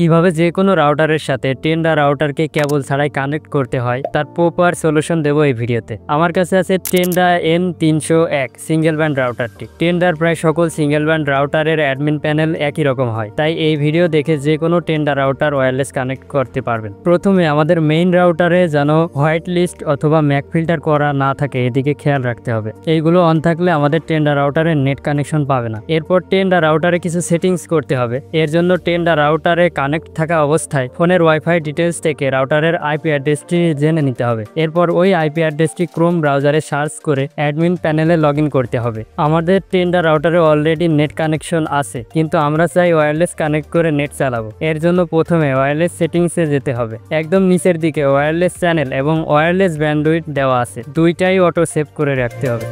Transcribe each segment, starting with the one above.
কিভাবে যে কোনো রাউটারের সাথে টেন্ডা রাউটারকে কেবল ছাড়াই কানেক্ট করতে হয় তার প্রপার সলিউশন দেব এই ভিডিওতে। আমার কাছে আছে টেন্ডা N301 সিঙ্গেল ব্যান্ড রাউটারটি। টেন্ডার প্রায় সকল সিঙ্গেল ব্যান্ড রাউটারের অ্যাডমিন প্যানেল একই রকম হয়, তাই এই ভিডিও দেখে যে কোনো টেন্ডা রাউটার ওয়্যারলেস কানেক্ট করতে পারবেন। প্রথমে আমাদের মেইন রাউটারে যেন হোয়াইট লিস্ট অথবা ম্যাক ফিল্টার করা না থাকে এদিকে খেয়াল রাখতে হবে। এইগুলো অন থাকলে আমাদের টেন্ডা রাউটারে নেট কানেকশন পাবে না। এরপর টেন্ডা রাউটারে কিছু সেটিংস করতে হবে। এর জন্য টেন্ডা রাউটারে কানেক্ট থাকা অবস্থায় ফোনের ওয়াইফাই ডিটেলস থেকে রাউটারের আইপি অ্যাড্রেসটি জেনে নিতে হবে। এরপর ওই আইপি অ্যাড্রেসটি ক্রোম ব্রাউজারে সার্চ করে অ্যাডমিন প্যানেলে লগ ইন করতে হবে। আমাদের টেন্ডা রাউটারে অলরেডি নেট কানেকশন আছে, কিন্তু আমরা চাই ওয়্যারলেস কানেক্ট করে নেট চালাবো। এর জন্য প্রথমে ওয়্যারলেস সেটিংসে যেতে হবে। একদম নিচের দিকে ওয়্যারলেস চ্যানেল এবং ওয়্যারলেস ব্যান্ডউইথ দেওয়া আছে, দুইটাই অটো সেভ করে রাখতে হবে।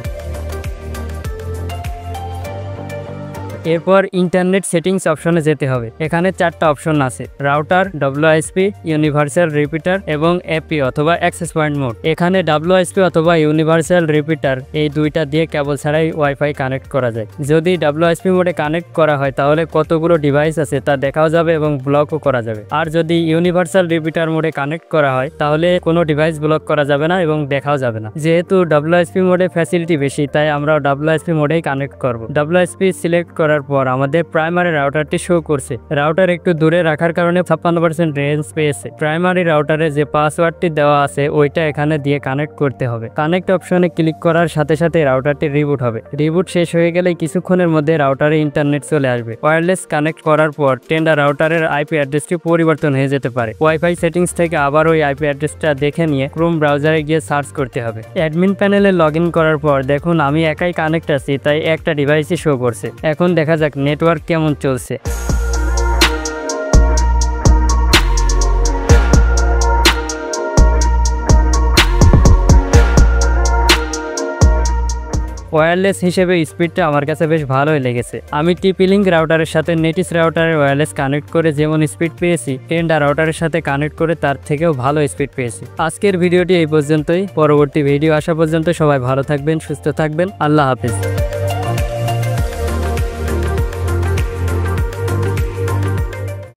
এরপর ইন্টারনেট সেটিংস অপশনে যেতে হবে। এখানে চারটা অপশন আছে: রাউটার, WSP, ইউনিভার্সাল রিপিটার এবং এপি অথবা অ্যাক্সেস পয়েন্ট মোড। এখানে WSP অথবা ইউনিভার্সাল রিপিটার এই দুইটা দিয়ে কেবল ছাড়াই ওয়াইফাই কানেক্ট করা যায়। যদি WSP মোডে কানেক্ট করা হয় তাহলে কতগুলো ডিভাইস আছে তা দেখাও যাবে এবং ব্লকও করা যাবে। আর যদি ইউনিভার্সাল রিপিটার মোডে কানেক্ট করা হয় তাহলে কোনো ডিভাইস ব্লক করা যাবে না এবং দেখাও যাবে না। যেহেতু WSP মোডে ফ্যাসিলিটি বেশি, তাই আমরা WSP মোডেই কানেক্ট করব। WSP সিলেক্ট করার পর আমাদের প্রাইমারি রাউটারটি শো করছে। রাউটার একটু দূরে রাখার কারণে 56% রেঞ্জ পেয়েছে। প্রাইমারি রাউটারে যে পাসওয়ার্ডটি দেওয়া আছে ওইটা এখানে দিয়ে কানেক্ট করতে হবে। কানেক্ট অপশনে ক্লিক করার সাথে সাথে রাউটারটি রিবুট হবে। রিবুট শেষ হয়ে গেলে কিছুক্ষণের মধ্যে রাউটারে ইন্টারনেট চলে আসবে। ওয়্যারলেস কানেক্ট করার পর টেন্ডা রাউটারের আইপি অ্যাড্রেসটি পরিবর্তন হয়ে যেতে পারে। ওয়াইফাই সেটিংস থেকে আবার ওই আইপি অ্যাড্রেসটা দেখে নিয়ে ক্রোম ব্রাউজারে গিয়ে সার্চ করতে হবে। অ্যাডমিন প্যানেলে লগ ইন করার পর দেখুন আমি একাই কানেক্ট আছি, তাই একটা ডিভাইসই শো করছে। এখন দেখা যাক নেটওয়ার্ক কেমন চলছে। ওয়্যারলেস হিসেবে স্পিডটা আমার কাছে বেশ ভালোই লেগেছে। আমি TP-Link রাউটারের সাথে নেটিস রাউটারের ওয়্যারলেস কানেক্ট করে যেমন স্পিড পেয়েছি, টেন্ডা রাউটারের সাথে কানেক্ট করে তার থেকেও ভালো স্পিড পেয়েছি। আজকের ভিডিওটি এই পর্যন্তই। পরবর্তী ভিডিও আসা পর্যন্ত সবাই ভালো থাকবেন, সুস্থ থাকবেন। আল্লাহ হাফেজ।